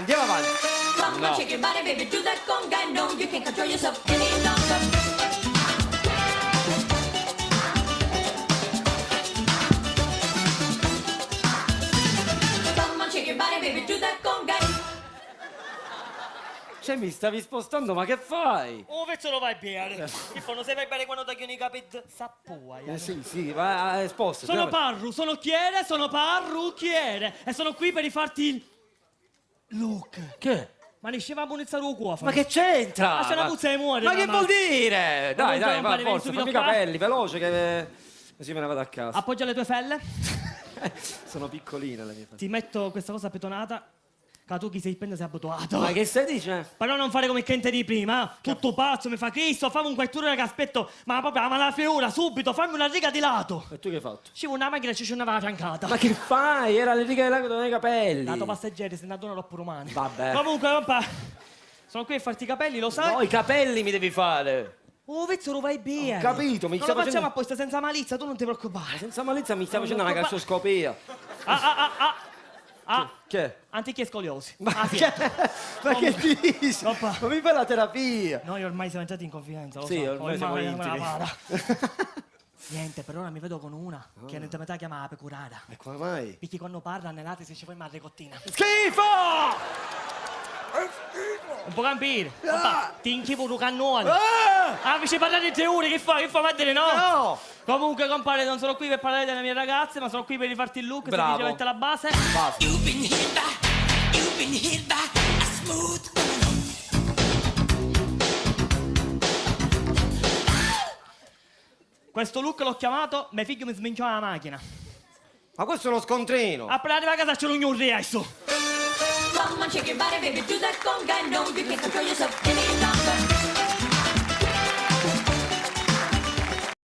andiamo avanti. Come on, shake your body, baby, do that conga. No, you can't control yourself any longer. Come on, shake your body, baby, do that conga. Cioè, mi stavi spostando, ma che fai? Oh, vezzo lo vai bene. Che fa, non sai bene quando tagliano i capelli? Sappua, Sì, va esposto. Sono parrucchiere e sono qui per rifarti il look. Che? Ma ne scevamo iniziare un cuofa. Ma che c'entra? Ma c'è una puzza di muore. Ma che vuol dire? Dai, non va, fare, vieni forza, subito fammi i qua. capelli, veloce che... Così me ne vado a casa. Appoggia le tue felle. Sono piccoline le mie felle. Ti metto questa cosa petonata. Che tu chi sei penna sei abituato. Ma che stai dicendo? Però non fare come il cliente di prima. Tutto pazzo, mi fa Cristo, fammi un quattura che aspetto. Ma proprio, ma la figura, subito, fammi una riga di lato. E tu che hai fatto? Ci vuole una macchina e ci una fiancata. Ma che fai? Era le righe nei capelli. Lato passeggeri, se ne addono troppo romani. Vabbè. Comunque, papà, sono qui a farti i capelli, lo sai? No, i capelli mi devi fare. Oh, vezzo, lo vai bene. Ho capito, mi non stai lo facciamo facendo... apposta senza malizia, tu non ti preoccupare. Senza malizia mi stai Non facendo una preoccupa- gastroscopia. Che? Antiche scoliosi. Ma sì. che? Ma che dici? Papà. Ma mi fai la terapia? Noi ormai siamo entrati in confidenza, lo Sì, so. ormai siamo me la intimi. para. Niente, per ora mi vedo con una che in intimità chiama la pecurata. E come mai? Perché quando parla nell'altro si fa una ricottina. Schifo! Non può capire. Papà, ti inchivo un cannone. Ah! Ah, mi ci parlare di 3 ore, che fai? Che fai mettere no? No! Comunque, compare, non sono qui per parlare delle mie ragazze, ma sono qui per rifarti il look, Bravo. semplicemente la base. You've been hit by a smooth criminal. Questo look l'ho chiamato mio figlio mi sminciò la macchina. Ma questo è uno scontrino! Appena arriva a casa c'è un riasso. Come on, shake your body, baby, do that conga. No, you can't control yourself any